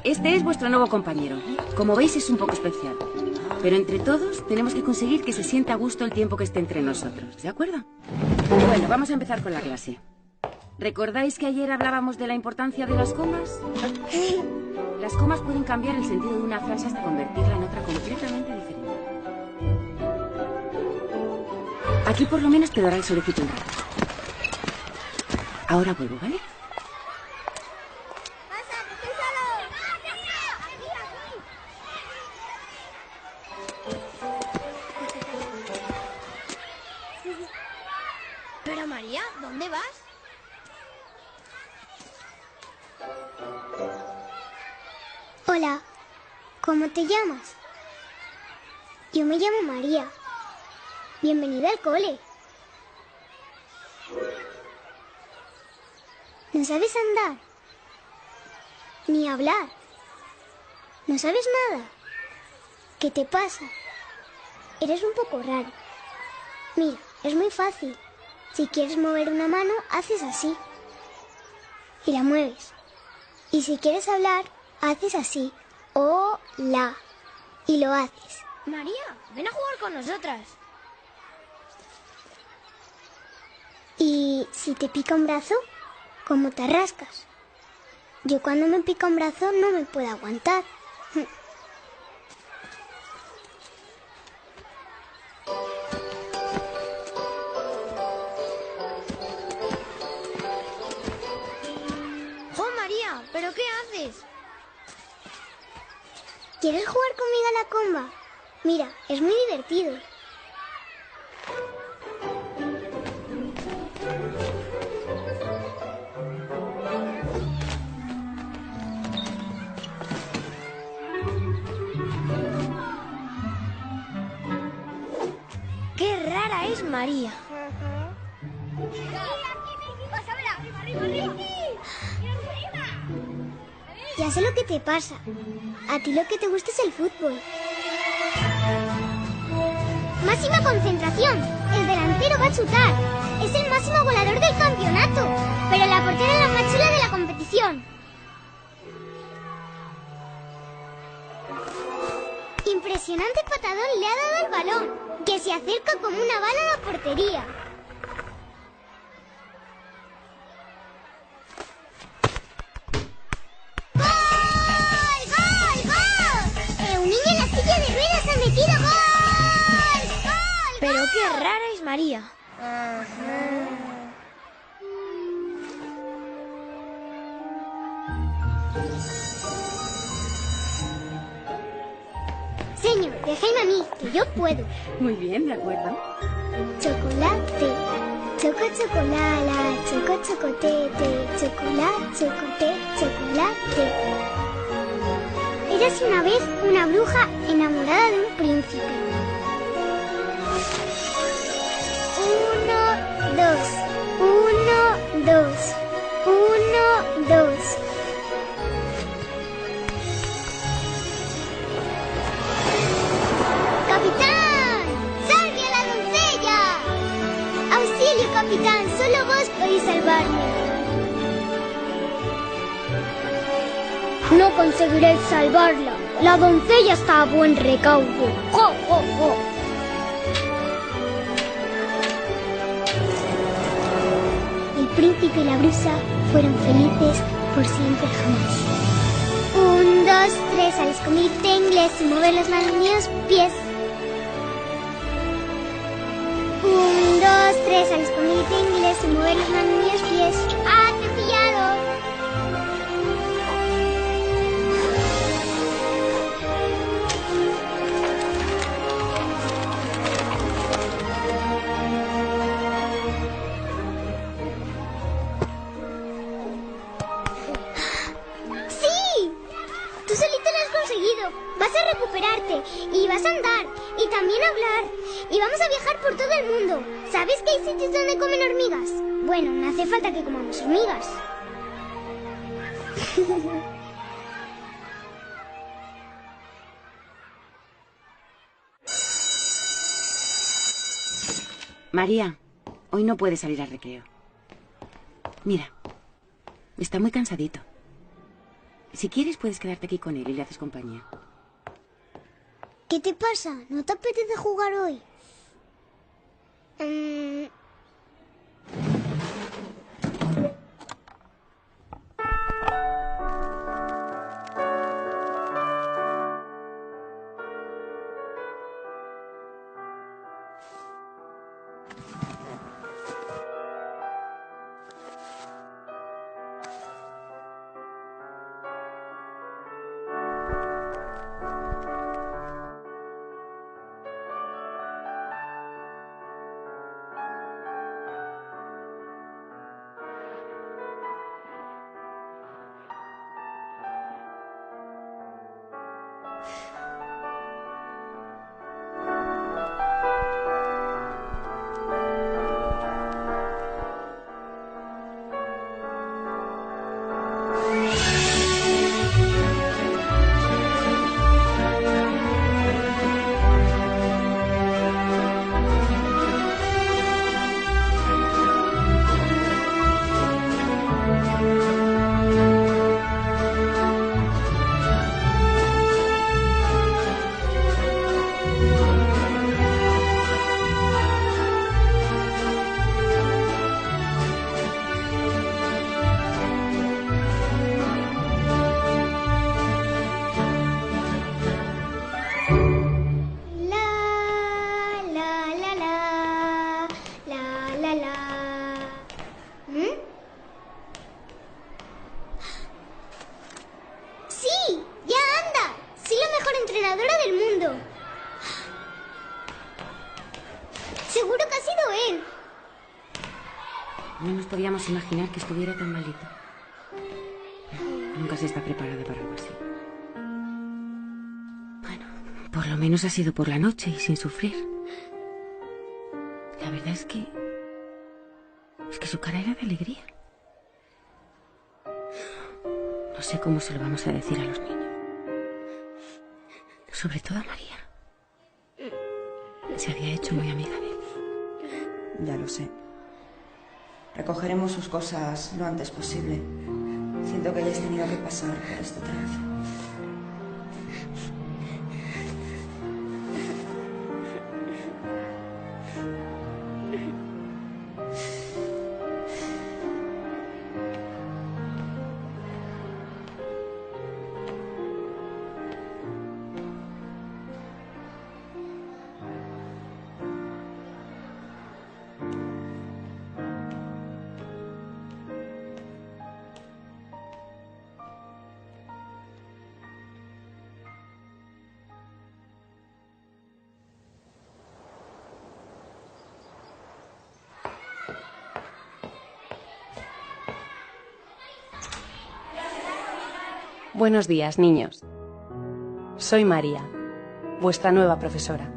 Este es vuestro nuevo compañero. Como veis, es un poco especial. Pero entre todos tenemos que conseguir que se sienta a gusto el tiempo que esté entre nosotros. ¿De acuerdo? Bueno, vamos a empezar con la clase. ¿Recordáis que ayer hablábamos de la importancia de las comas? Las comas pueden cambiar el sentido de una frase hasta convertirla en otra completamente diferente. Aquí por lo menos te dará el solecito un rato. Ahora vuelvo, ¿vale? Pero María, ¿dónde vas? Hola, ¿cómo te llamas? Yo me llamo María. Bienvenida al cole. ¿No sabes andar? Ni hablar. ¿No sabes nada? ¿Qué te pasa? Eres un poco raro. Mira, es muy fácil. Si quieres mover una mano, haces así. Y la mueves. Y si quieres hablar, haces así. Hola. Y lo haces. María, ven a jugar con nosotras. Y si te pica un brazo, ¿cómo te rascas? Yo cuando me pica un brazo no me puedo aguantar. ¡Jo, María! ¿Pero qué haces? ¿Quieres jugar conmigo a la comba? Mira, es muy divertido. ¡Qué rara es María! Ya sé lo que te pasa. A ti lo que te gusta es el fútbol. Máxima concentración. El delantero va a chutar. Es el máximo goleador del campeonato. Pero la portera es la más chula de la competición. Impresionante patadón le ha dado al balón, que se acerca como una bala a la portería. Un niño en la silla de ruedas ha metido gol. ¡Gol! Pero qué rara es María. Señor, déjame a mí, que yo puedo. Muy bien, de acuerdo. Chocolate, choco chocolala, choco chocotete, chocolate, chocote, chocolate. Érase una vez una bruja enamorada de un príncipe. 1, 2, 1, 2, 1, 2. ¡Capitán! ¡Salve a la doncella! ¡Auxilio, capitán! Solo vos podéis salvarme. No conseguiréis salvarla. La doncella está a buen recaudo. ¡Jo, jo, jo! El príncipe y la bruja fueron felices por siempre jamás. 1, 2, 3, al escondite inglés y mover las manos ni los pies. 1, 2, 3, al escondite inglés y mover las manos ni los pies. ¡Ah, te he pillado! Vas a recuperarte y vas a andar y también hablar y vamos a viajar por todo el mundo. ¿Sabes que hay sitios donde comen hormigas? Bueno, no hace falta que comamos hormigas. María, hoy no puedes salir al recreo. Mira, está muy cansadito. Si quieres, puedes quedarte aquí con él y le haces compañía. ¿Qué te pasa? ¿No te apetece jugar hoy? ¡Sí! ¡Ya anda! ¡Soy la mejor entrenadora del mundo! Seguro que ha sido él. No nos podíamos imaginar que estuviera tan malito. Nunca se está preparada para algo así. Bueno, por lo menos ha sido por la noche y sin sufrir. La verdad es que su cara era de alegría. No sé cómo se lo vamos a decir a los niños. Sobre todo a María. Se había hecho muy amiga de él. Ya lo sé. Recogeremos sus cosas lo antes posible. Siento que hayáis tenido que pasar por esto otra vez. Buenos días, niños. Soy María, vuestra nueva profesora.